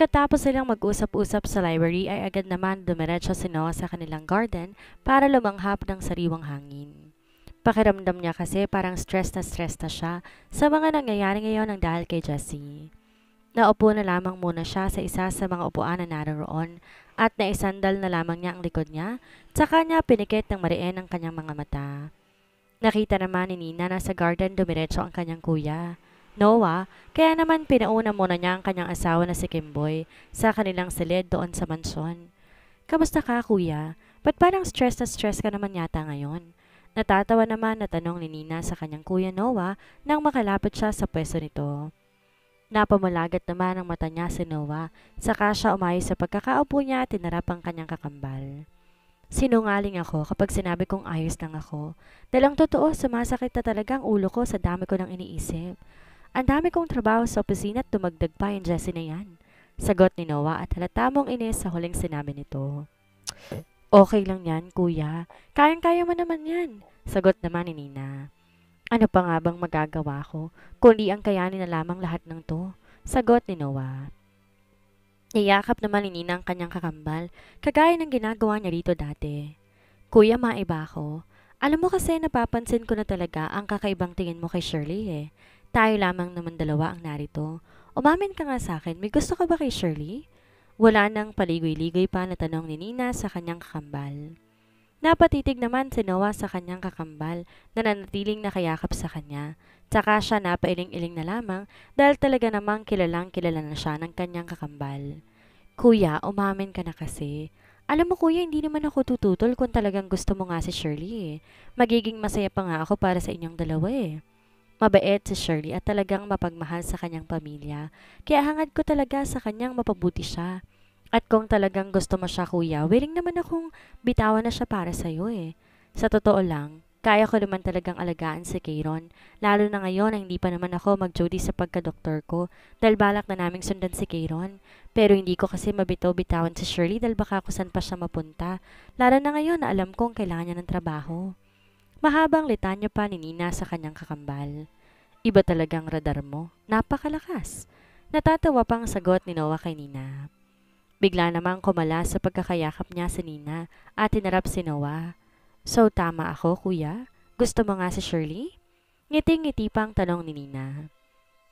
Pagkatapos silang mag-usap-usap sa library ay agad naman dumiretso si Noah sa kanilang garden para lumanghap ng sariwang hangin. Pakiramdam niya kasi parang stress na siya sa mga nangyayari ngayon ng dahil kay Jessie. Naupo na lamang muna siya sa isa sa mga upuan na naroon at naisandal na lamang niya ang likod niya, tsaka niya pinikit ng mariin ang kanyang mga mata. Nakita naman ni Nina na sa garden dumiretso ang kanyang kuya, Noah, kaya naman pinauna muna niya ang kanyang asawa na si Kimboy sa kanilang silid doon sa mansyon. Kamusta ka, kuya? Ba't parang stress na stress ka naman yata ngayon? Natatawa naman na tanong ni Nina sa kanyang kuya Noah nang makalapit siya sa pwesto nito. Napamalagat naman ang mata niya si Noah, saka siya umayos sa pagkakaupo niya at tinarap ang kanyang kakambal. Sinungaling ako kapag sinabi kong ayos lang ako. Dalang totoo, sumasakit na talaga ang ulo ko sa dami ko nang iniisip. Ang dami kong trabaho sa opisina at dumagdag pa yung Jessie na yan. Sagot ni Noah at halata mong inis sa huling sinabi nito. Okay lang yan, kuya. Kayang-kaya mo naman yan. Sagot naman ni Nina. Ano pa nga bang magagawa ko, kundi ang kayanin na lamang lahat ng to? Sagot ni Noah. Niyakap naman ni Nina ang kanyang kakambal, kagaya ng ginagawa niya rito dati. Kuya, maiba ako. Alam mo kasi napapansin ko na talaga ang kakaibang tingin mo kay Shirley eh. Tayo lamang naman dalawa ang narito. Umamin ka nga sa akin, may gusto ka ba kay Shirley? Wala nang paligoy-ligoy pa na tanong ni Nina sa kanyang kakambal. Napatitig naman si Noah sa kanyang kakambal na nanatiling nakayakap sa kanya. Tsaka siya napailing-iling na lamang dahil talaga namang kilalang kilala na siya ng kanyang kakambal. Kuya, umamin ka na kasi. Alam mo kuya, hindi naman ako tututol kung talagang gusto mo nga si Shirley eh. Magiging masaya pa nga ako para sa inyong dalawa eh. Mabait si Shirley at talagang mapagmahal sa kanyang pamilya. Kaya hangad ko talaga sa kanyang mapabuti siya. At kung talagang gusto mo siya kuya, willing naman akong bitawan na siya para sa'yo eh. Sa totoo lang, kaya ko naman talagang alagaan si Kayron, lalo na ngayon na hindi pa naman ako mag-duty sa pagka-doktor ko dahil balak na naming sundan si Kayron. Pero hindi ko kasi mabitaw-bitawan si Shirley dahil baka kung saan pa siya mapunta, lalo na ngayon na alam kong kailangan niya ng trabaho. Mahabang litanya pa ni Nina sa kanyang kakambal. Iba talagang radar mo, napakalakas. Natatawa pang sagot ni Noah kay Nina. Bigla namang kumalas sa pagkakayakap niya si Nina at tinarap si Noah. So tama ako, kuya? Gusto mo nga si Shirley? Ngiti-ngiti pang tanong ni Nina.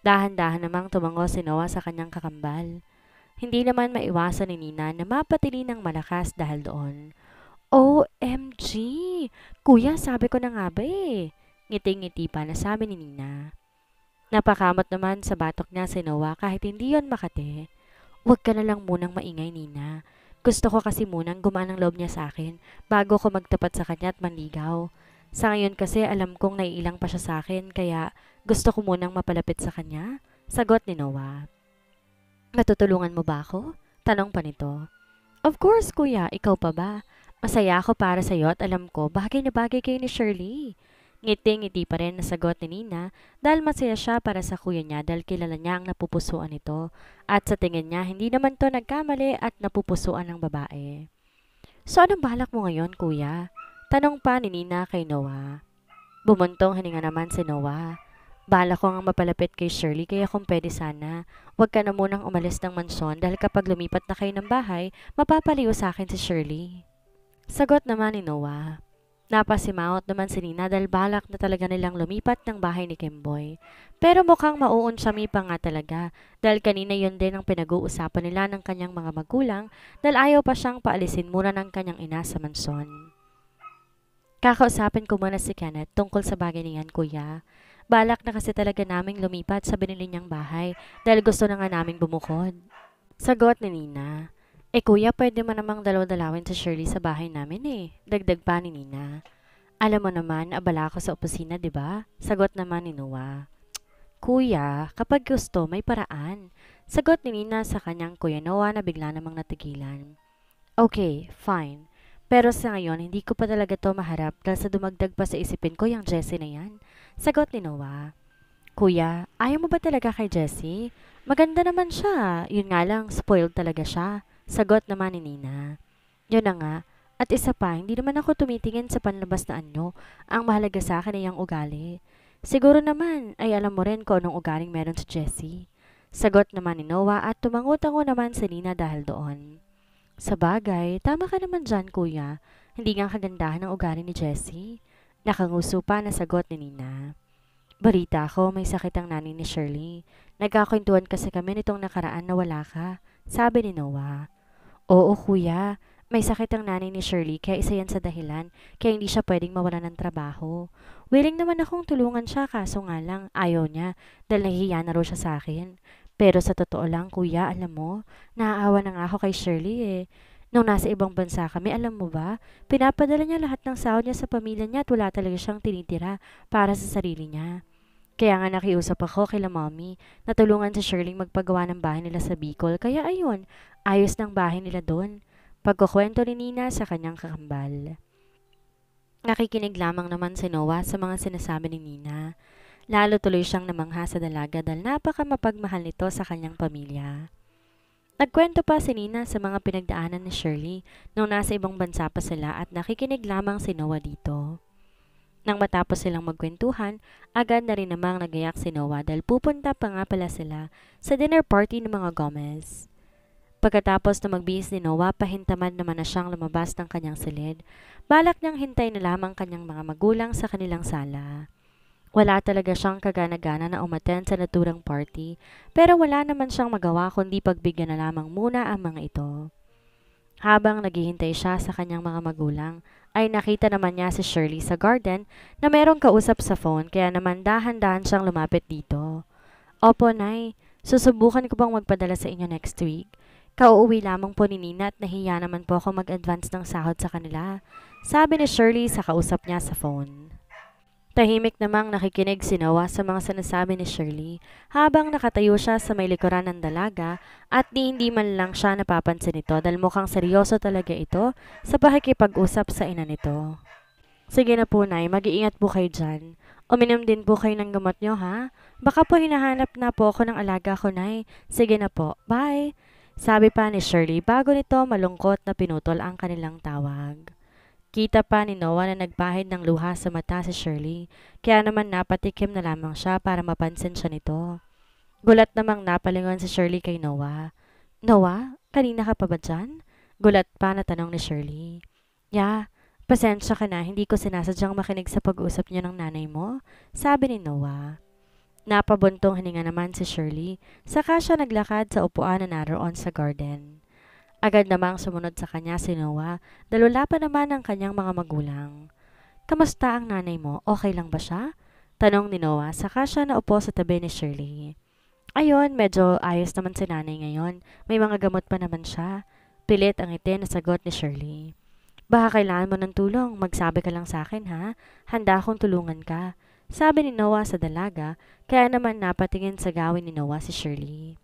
Dahan-dahan namang tumango si Noah sa kanyang kakambal. Hindi naman maiwasan ni Nina na mapatili ng malakas dahil doon. OMG! Kuya, sabi ko na nga ba eh. Ngiti-ngiti pa na sabi ni Nina. Napakamot naman sa batok niya si Noah kahit hindi yon makate. Huwag ka na lang munang maingay, Nina. Gusto ko kasi munang gumaan ang loob niya sa akin bago ko magtapat sa kanya at manligaw. Sa ngayon kasi alam kong naiilang pa siya sa akin kaya gusto ko munang mapalapit sa kanya. Sagot ni Noah. Matutulungan mo ba ako? Tanong pa nito. Of course, kuya. Ikaw pa ba? Masaya ako para sa iyo at alam ko bagay na bagay kayo ni Shirley. Ngiti-ngiti pa rin na sagot ni Nina dahil masaya siya para sa kuya niya dahil kilala niya ang napupusuan nito at sa tingin niya hindi naman to nagkamali at napupusuan ng babae. So anong balak mo ngayon kuya? Tanong pa ni Nina kay Noah. Bumuntong hininga naman si Noah. Bala ko nga mapalapit kay Shirley kaya kung pwede sana, huwag ka na munang umalis ng mansyon dahil kapag lumipat na kayo ng bahay, mapapaliw sa akin si Shirley. Sagot naman ni Noah. Napasimangot naman si Nina dahil balak na talaga nilang lumipat ng bahay ni Kimboy. Pero mukhang mauunsyami pa nga talaga dahil kanina yun din ang pinag-uusapan nila ng kanyang mga magulang dahil ayaw pa siyang paalisin muna ng kanyang ina sa mansyon. Kakausapin ko muna si Kenneth tungkol sa bagay niyan kuya. Balak na kasi talaga naming lumipat sa binili niyang bahay dahil gusto na nga naming bumukod. Sagot ni Nina. Kuya, pwede mo namang dalaw-dalawin si Shirley sa bahay namin eh. Dagdag pa ni Nina. Alam mo naman, abala ako sa opisina, di ba? Sagot naman ni Noah. Kuya, kapag gusto, may paraan. Sagot ni Nina sa kanyang kuya Noah na bigla namang natigilan. Okay, fine. Pero sa ngayon, hindi ko pa talaga to maharap dahil sa dumagdag pa sa isipin ko yung Jessie na yan. Sagot ni Noah. Kuya, ayaw mo ba talaga kay Jessie? Maganda naman siya. Yun nga lang, spoiled talaga siya. Sagot naman ni Nina. Yun na nga. At isa pa, hindi naman ako tumitingin sa panlabas na anyo. Ang mahalaga sa akin ay ang ugali. Siguro naman ay alam mo rin kung anong ugaling meron si Jessie. Sagot naman ni Noah at tumango-tango naman si Nina dahil doon. Sabagay, tama ka naman dyan kuya. Hindi nga kagandahan ng ugali ni Jessie. Nakanguso pa na sagot ni Nina. Balita ko, may sakit ang nanay ni Shirley. Nagkakwentuhan kasi kami nitong nakaraan na wala ka, sabi ni Noah. Oo kuya, may sakit ang nanay ni Shirley kaya isa yan sa dahilan kaya hindi siya pwedeng mawala ng trabaho. Willing naman akong tulungan siya kaso nga lang ayaw niya dahil nahihiya na raw siya sa akin. Pero sa totoo lang kuya, alam mo, naaawa na nga ako kay Shirley eh. Nung nasa ibang bansa kami, alam mo ba, pinapadala niya lahat ng sahod niya sa pamilya niya at wala talaga siyang tinitira para sa sarili niya. Kaya nga nakiusap ako kay mommy na tulungan si Shirley magpagawa ng bahay nila sa Bicol. Kaya ayun, ayos ng bahay nila doon. Pagkukwento ni Nina sa kanyang kakambal. Nakikinig lamang naman si Noah sa mga sinasabi ni Nina. Lalo tuloy siyang namangha sa dalaga dahil napaka mapagmahal nito sa kanyang pamilya. Nagkwento pa si Nina sa mga pinagdaanan ni Shirley nung nasa ibang bansa pa sila at nakikinig lamang si Noah dito. Nang matapos silang magkwentuhan, agad na rin namang nagayak si Noah dahil pupunta pa nga pala sila sa dinner party ng mga Gomez. Pagkatapos na magbihis ni Noah, pahintamad naman na siyang lumabas ng kanyang silid. Balak niyang hintay na lamang kanyang mga magulang sa kanilang sala. Wala talaga siyang kagana-gana na umattend sa naturang party, pero wala naman siyang magawa kundi pagbigyan na lamang muna ang mga ito. Habang naghihintay siya sa kanyang mga magulang, ay nakita naman niya si Shirley sa garden na merong kausap sa phone kaya naman dahan-dahan siyang lumapit dito. Opo, Nay. Susubukan ko bang magpadala sa inyo next week? Kauuwi lamang po ni Nina at nahiya naman po ako mag-advance ng sahod sa kanila. Sabi ni Shirley sa kausap niya sa phone. Tahimik namang nakikinig si Noah sa mga sinasabi ni Shirley habang nakatayo siya sa may likuran ng dalaga at hindi man lang siya napapansin nito dahil mukhang seryoso talaga ito sa pakikipag-usap sa ina nito. Sige na po, Nay, mag-iingat po kayo dyan. Uminom din po kayo ng gamot nyo, ha? Baka po hinahanap na po ako ng alaga ko, Nay. Sige na po, bye! Sabi pa ni Shirley bago nito malungkot na pinutol ang kanilang tawag. Kita pa ni Noah na nagbahid ng luha sa mata si Shirley, kaya naman napatikim na lamang siya para mapansin siya nito. Gulat namang napalingon si Shirley kay Noah. Noah, kanina ka pa ba dyan? Gulat pa na tanong ni Shirley. Ya, pasensya ka na, hindi ko sinasadyang makinig sa pag-usap niyo ng nanay mo, sabi ni Noah. Napabuntong hininga naman si Shirley, saka siya naglakad sa upuan na naroon sa garden. Agad namang sumunod sa kanya si Noah, dalula pa naman ang kanyang mga magulang. Kamusta ang nanay mo? Okay lang ba siya? Tanong ni Noah, saka siya naupo sa tabi ni Shirley. Ayun, medyo ayos naman si nanay ngayon. May mga gamot pa naman siya. Pilit ang ngiti na sagot ni Shirley. Baka kailangan mo ng tulong, magsabi ka lang sa akin ha. Handa akong tulungan ka. Sabi ni Noah sa dalaga, kaya naman napatingin sa gawin ni Noah si Shirley.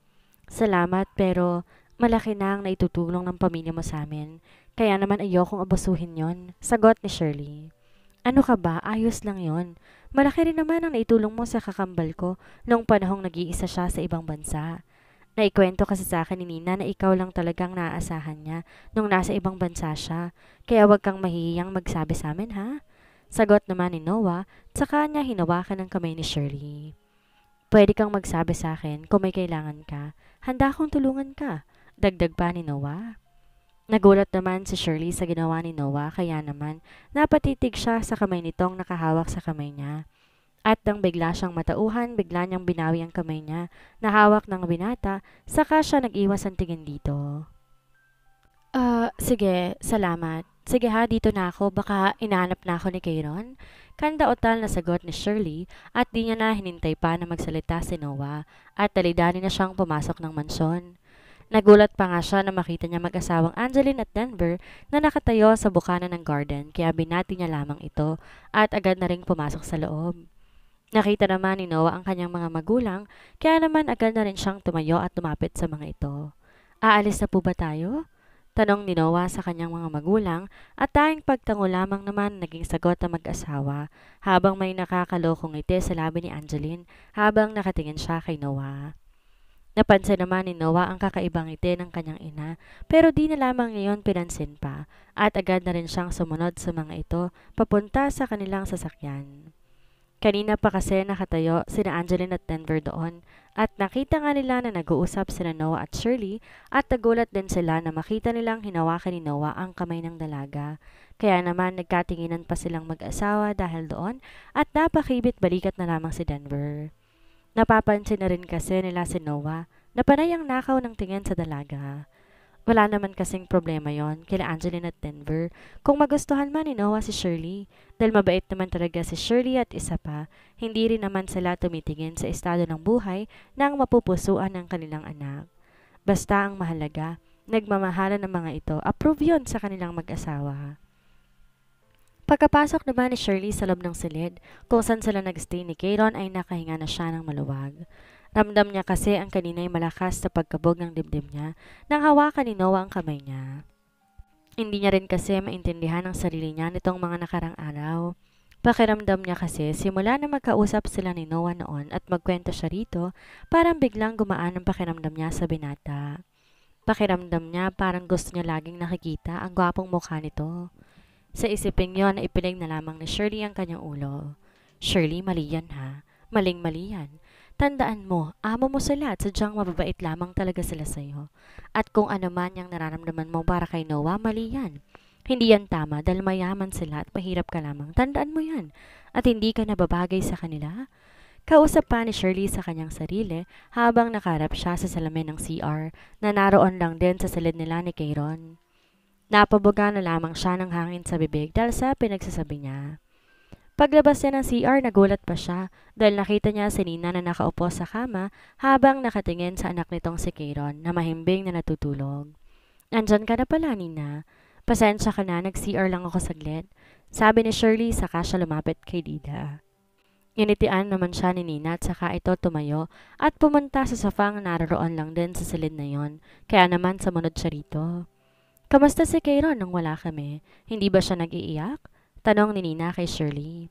Salamat pero malaki na ang naitutulong ng pamilya mo sa amin. Kaya naman ayokong abusuhin yon, sagot ni Shirley. Ano ka ba? Ayos lang yon. Malaki rin naman ang naitulong mo sa kakambal ko noong panahong nag-iisa siya sa ibang bansa. Naikwento kasi sa akin ni Nina na ikaw lang talagang naaasahan niya nung nasa ibang bansa siya. Kaya wag kang mahihiyang magsabi sa amin ha? Sagot naman ni Noah, saka niya hinawakan ng kamay ni Shirley. Pwede kang magsabi sa akin kung may kailangan ka. Handa akong tulungan ka. Dagdag pa ni Noah. Nagulat naman si Shirley sa ginawa ni Noah kaya naman napatitig siya sa kamay nitong nakahawak sa kamay niya. At nang bigla siyang matauhan, bigla niyang binawi ang kamay niya na hawak ng binata, saka siya nag-iwas ang tingin dito. Sige, salamat. Sige ha, dito na ako, baka inaanap na ako ni Kayron. Kanda-otal na sagot ni Shirley at di niya na hinintay pa na magsalita si Noah at talidani na siyang pumasok ng mansyon. Nagulat pa nga siya na makita niya mag-asawang Angeline at Denver na nakatayo sa bukana ng garden kaya binati niya lamang ito at agad na ring pumasok sa loob. Nakita naman ni Noah ang kanyang mga magulang kaya naman agad na rin siyang tumayo at lumapit sa mga ito. Aalis na po ba tayo? Tanong ni Noah sa kanyang mga magulang at tanging pagtango lamang naman naging sagot ng mag-asawa habang may nakakalokong ngiti sa labi ni Angeline habang nakatingin siya kay Noah. Napansin naman ni Noah ang kakaibang ngiti ng kanyang ina pero di na lamang ngayon pinansin pa at agad na rin siyang sumunod sa mga ito papunta sa kanilang sasakyan. Kanina pa kasi nakatayo sina Angeline at Denver doon at nakita nga nila na nag-uusap sina Noah at Shirley at nagulat din sila na makita nilang hinawakan ni Noah ang kamay ng dalaga. Kaya naman nagkatinginan pa silang mag-asawa dahil doon at napakibit balikat na lamang si Denver. Napapansin na rin kasi nila si Noah na panay ang nakaw ng tingin sa dalaga. Wala naman kasing problema yon kila Angeline at Denver kung magustuhan man ni Noah si Shirley dahil mabait naman talaga si Shirley at isa pa, hindi rin naman sila tumitingin sa estado ng buhay ng mapupusuan ng kanilang anak. Basta ang mahalaga, nagmamahalan ng mga ito, approve yon sa kanilang mag-asawa. Pagkapasok naman ni Shirley sa loob ng silid, kung saan sila nagstay ni Kayron ay nakahinga na siya ng maluwag. Ramdam niya kasi ang kanina'y malakas sa pagkabog ng dibdib niya nang hawakan ni Noah ang kamay niya. Hindi niya rin kasi maintindihan ang sarili niya nitong mga nakarang araw. Pakiramdam niya kasi simula na magkausap sila ni Noah noon at magkwento siya rito, parang biglang gumaan ang pakiramdam niya sa binata. Pakiramdam niya parang gusto niya laging nakikita ang gwapong mukha nito. Sa isipin yon na ipiling na lamang ni Shirley ang kanyang ulo. Shirley, mali yan ha. Maling-mali yan. Tandaan mo, amo mo sila at sadyang mababait lamang talaga sila sa'yo. At kung ano man yung nararamdaman mo para kay Noah, mali yan. Hindi yan tama dahil mayaman sila at mahirap ka lamang. Tandaan mo yan. At hindi ka nababagay sa kanila. Kausap pa ni Shirley sa kanyang sarili habang nakarap siya sa salamin ng CR na naroon lang din sa silid nila ni Kayron. Napabuga na lamang siya ng hangin sa bibig dahil sa pinagsasabi niya. Paglabas niya ng CR, nagulat pa siya dahil nakita niya si Nina na nakaupo sa kama habang nakatingin sa anak nitong si Kayron na mahimbing na natutulog. Andyan ka na pala, Nina. Pasensya ka na, nag-CR lang ako saglit. Sabi ni Shirley saka siya lumapit kay Dida. Initian naman siya ni Nina at saka ito tumayo at pumunta sa sofang naroon lang din sa silid na yon, kaya naman sumunod siya rito. Kamusta si Kayron nang wala kami? Hindi ba siya nag-iiyak? Tanong ni Nina kay Shirley.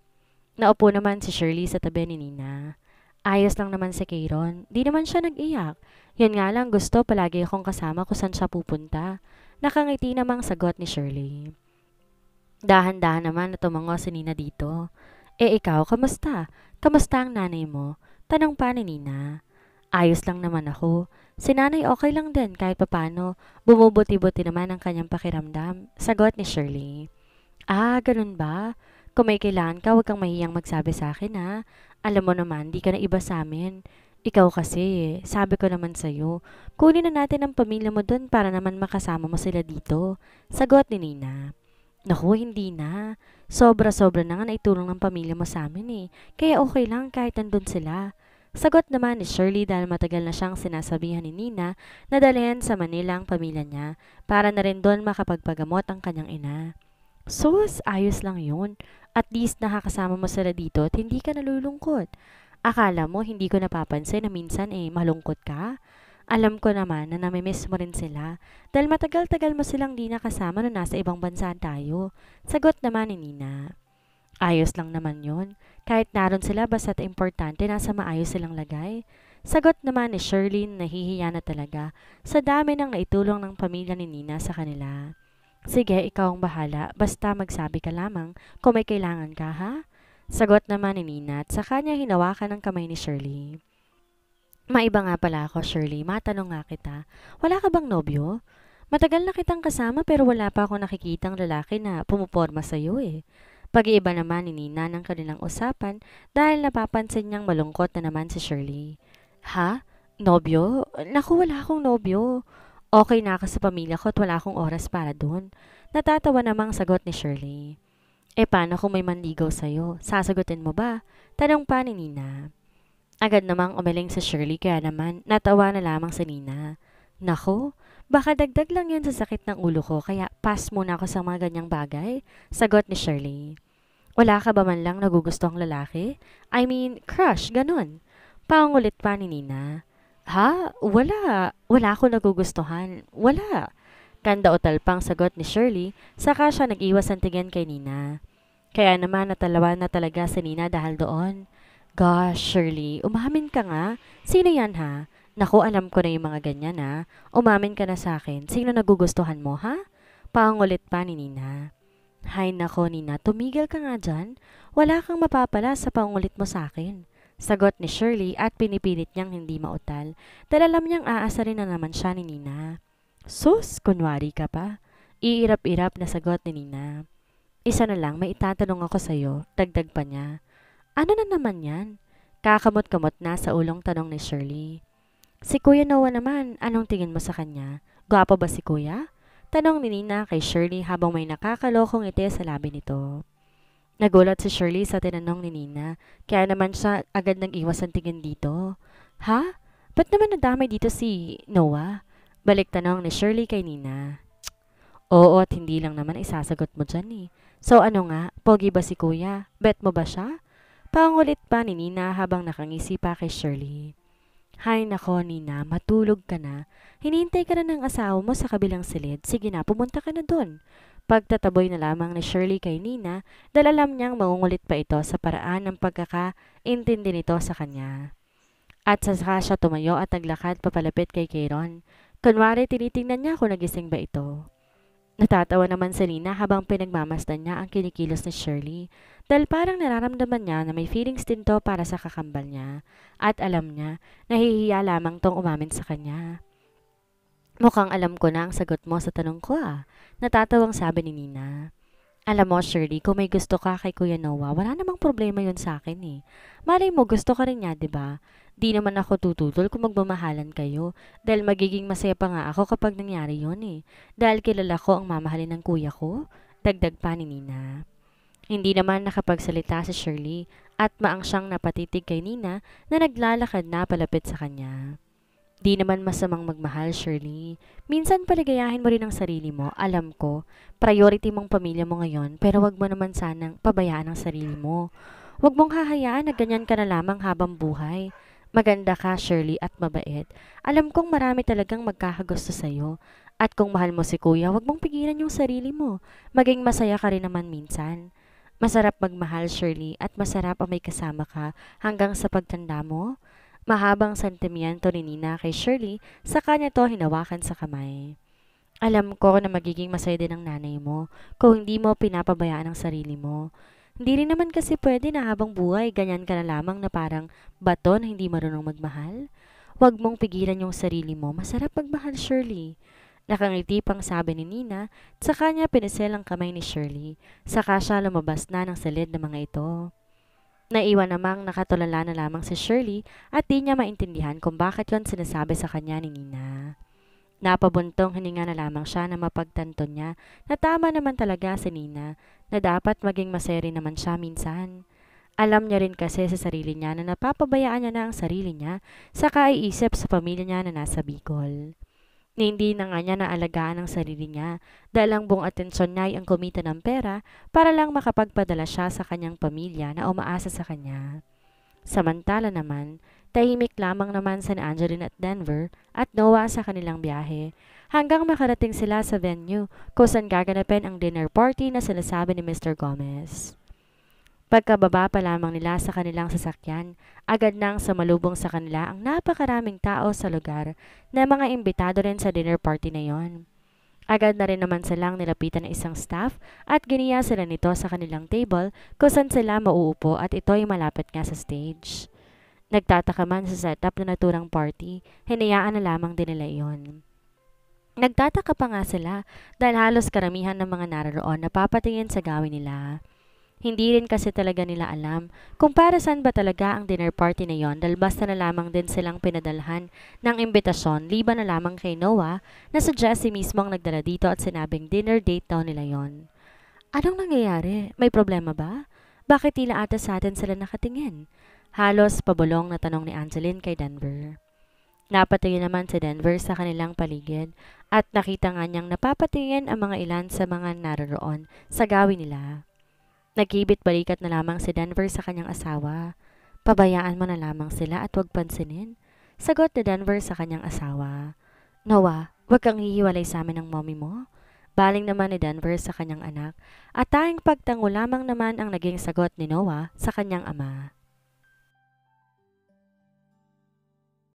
Naupo naman si Shirley sa tabi ni Nina. Ayos lang naman si Kayron. Di naman siya nag-iyak. Yun nga lang gusto palagi akong kasama kung saan siya pupunta. Nakangiti namang sagot ni Shirley. Dahan-dahan naman na tumango si Nina dito. Ikaw, kamusta? Kamusta ang nanay mo? Tanong pa ni Nina. Ayos lang naman ako. Si nanay okay lang din kahit papano. Bumubuti-buti naman ang kanyang pakiramdam. Sagot ni Shirley. Ganun ba? Kung may kailangan ka, huwag kang mahiyang magsabi sa akin ha. Alam mo naman, di ka na iba sa amin. Ikaw kasi, sabi ko naman sa'yo, kunin na natin ang pamilya mo dun para naman makasama mo sila dito. Sagot ni Nina. Naku, hindi na. Sobra-sobra na nga naitulong ng pamilya mo sa amin eh. Kaya okay lang kahit nandun sila. Sagot naman ni Shirley dahil matagal na siyang sinasabihan ni Nina na dalhin sa Manila ang pamilya niya para na rin doon makapagpagamot ang kanyang ina. Sus, ayos lang yun. At least nakakasama mo sila dito at hindi ka nalulungkot. Akala mo hindi ko napapansin na minsan malungkot ka? Alam ko naman na namimiss mo rin sila dahil matagal-tagal mo silang di nakasama na nasa ibang bansa tayo. Sagot naman ni Nina. Ayos lang naman yun. Kahit naroon sila basta't importante nasa maayos silang lagay. Sagot naman ni Shirley na nahihiya na talaga sa dami ng naitulong ng pamilya ni Nina sa kanila. Sige, ikaw ang bahala. Basta magsabi ka lamang kung may kailangan ka, ha? Sagot naman ni Nina at sa kanya hinawakan ang kamay ni Shirley. Maiba nga pala ako, Shirley. Matanong nga kita. Wala ka bang nobyo? Matagal na kitang kasama pero wala pa akong nakikitang lalaki na pumuporma sa'yo eh. Pag-iiba naman ni Nina ng kanilang usapan dahil napapansin niyang malungkot na naman si Shirley. Ha? Nobyo? Naku, wala akong nobyo. Okay na ako sa pamilya ko at wala akong oras para doon. Natatawa namang sagot ni Shirley. Paano kung may manligaw sa'yo? Sasagutin mo ba? Tanong pa ni Nina. Agad namang umiling si Shirley kaya naman natawa na lamang si Nina. Nako, baka dagdag lang yan sa sakit ng ulo ko kaya pass muna ako sa mga ganyang bagay. Sagot ni Shirley. Wala ka ba man lang nagugustuhang lalaki? I mean, crush, ganun. Pangulit pa ni Nina. Ha? Wala. Wala akong nagugustuhan. Wala. Kanda o talpang sagot ni Shirley, saka siya nag-iwas ang tingin kay Nina. Kaya naman natalawa na talaga si Nina dahil doon. Gosh, Shirley, umamin ka nga. Sino yan ha? Naku, alam ko na yung mga ganyan ha. Umamin ka na sa akin. Sino nagugustuhan mo ha? Pangulit pa ni Nina. Hay nako Nina, tumigil ka nga dyan. Wala kang mapapala sa pangulit mo sa akin. Sagot ni Shirley at pinipilit niyang hindi mautal dahil alam niyang aasarin na naman siya ni Nina. Sus, kunwari ka pa. Iirap-irap na sagot ni Nina. Isa na lang, may itatanong ako sa'yo, dagdag pa niya. Ano na naman yan? Kakamot-kamot na sa ulong tanong ni Shirley. Si Kuya Noah naman, anong tingin mo sa kanya? Gwapo ba si Kuya? Tanong ni Nina kay Shirley habang may nakakalokong ngiti sa labi nito. Nagulat si Shirley sa tinanong ni Nina, kaya naman siya agad nag-iwas ang tingin dito. Ha? Ba't naman nadamay dito si Noah? Balik tanong ni Shirley kay Nina. Oo at hindi lang naman isasagot mo dyan eh. So ano nga, pogi ba si Kuya? Bet mo ba siya? Pangulit pa ni Nina habang nakangisi pa kay Shirley. Hay nako Nina, matulog ka na. Hinihintay ka na ng asawa mo sa kabilang silid. Sige na, pumunta ka na dun. Pagtataboy na lamang ni Shirley kay Nina dahil alam niyang mangungulit pa ito sa paraan ng pagkakaintindi nito sa kanya. At saka siya tumayo at naglakad papalapit kay Kayron. Kunwari tinitingnan niya kung nagising ba ito. Natatawa naman si Nina habang pinagmamasdan niya ang kinikilos ni Shirley dahil parang nararamdaman niya na may feelings din to para sa kakambal niya at alam niya nahihiya lamang tong umamin sa kanya. Mukhang alam ko na ang sagot mo sa tanong ko ah. Natatawang sabi ni Nina. Alam mo Shirley, kung may gusto ka kay Kuya Noah, wala namang problema yun sa akin eh. Malay mo gusto ka rin niya, 'di ba? Di naman ako tututol kung magmamahalan kayo dahil magiging masaya pa nga ako kapag nangyari yun eh. Dahil kilala ko ang mamahalin ng kuya ko, dagdag pa ni Nina. Hindi naman nakapagsalita si Shirley at maang siyang napatitig kay Nina na naglalakad na palapit sa kanya. Di naman masamang magmahal, Shirley. Minsan paligayahin mo rin ang sarili mo. Alam ko, priority mong pamilya mo ngayon, pero wag mo naman sanang pabayaan ang sarili mo. Wag mong hahayaan na ganyan ka na lamang habang buhay. Maganda ka, Shirley, at mabait. Alam kong marami talagang magkakagusto sa'yo. At kung mahal mo si Kuya, wag mong pigilan yung sarili mo. Maging masaya ka rin naman minsan. Masarap magmahal, Shirley, at masarap ang may kasama ka hanggang sa pagtanda mo. Mahabang sentimiento ni Nina kay Shirley, sa kanya to hinawakan sa kamay. Alam ko na magiging masaya din ang nanay mo kung hindi mo pinapabayaan ang sarili mo. Hindi rin naman kasi pwede na habang buhay ganyan ka na lamang na parang baton hindi marunong magmahal. Huwag mong pigilan yung sarili mo, masarap magmahal Shirley. Nakangiti pang sabi ni Nina, sa kanya pinisel ang kamay ni Shirley, saka siya lumabas na ng silid ng mga ito. Naiwan namang nakatulala na lamang si Shirley at di niya maintindihan kung bakit yon sinasabi sa kanya ni Nina. Napabuntong hininga na lamang siya na mapagtanto niya na tama naman talaga si Nina na dapat maging masaya rin naman siya minsan. Alam niya rin kasi sa sarili niya na napapabayaan niya na ang sarili niya sa kaiisip sa pamilya niya na nasa Bicol. Ni hindi na nga niya naalagaan ang sarili niya dahil ang buong atensyon niya ay ang kumita ng pera para lang makapagpadala siya sa kanyang pamilya na umaasa sa kanya. Samantala naman, tahimik lamang naman si Angeline at Denver at Noah sa kanilang biyahe hanggang makarating sila sa venue kung saan gaganapin ang dinner party na sinasabi ni Mr. Gomez. Pagkababa pa lamang nila sa kanilang sasakyan, agad nang sumalubong sa kanila ang napakaraming tao sa lugar na mga imbitado rin sa dinner party na yon. Agad na rin naman silang nilapitan ng isang staff at giniya sila nito sa kanilang table kung saan sila mauupo at ito'y malapit nga sa stage. Nagtataka man sa setup na naturang party, hinayaan na lamang din nila iyon. Nagtataka pa nga sila dahil halos karamihan ng mga naroon na papatingin sa gawin nila. Hindi rin kasi talaga nila alam kung para saan ba talaga ang dinner party na yon dahil basta na lamang din silang pinadalhan ng imbitasyon liban na lamang kay Noah na si Jessie mismo ang nagdala dito at sinabing dinner date daw nila yon. Anong nangyayari? May problema ba? Bakit tila ata sa atin sila nakatingin? Halos pabulong na tanong ni Angeline kay Denver. Napatingin naman si Denver sa kanilang paligid at nakita nga niyang napapatingin ang mga ilan sa mga naroon sa gawin nila. Nagkibit balikat na lamang si Denver sa kanyang asawa. Pabayaan mo na lamang sila at huwag pansinin. Sagot ni Denver sa kanyang asawa. Noah, huwag kang hihiwalay sa amin ng mommy mo. Baling naman ni Denver sa kanyang anak at tanging pagtango lamang naman ang naging sagot ni Noah sa kanyang ama.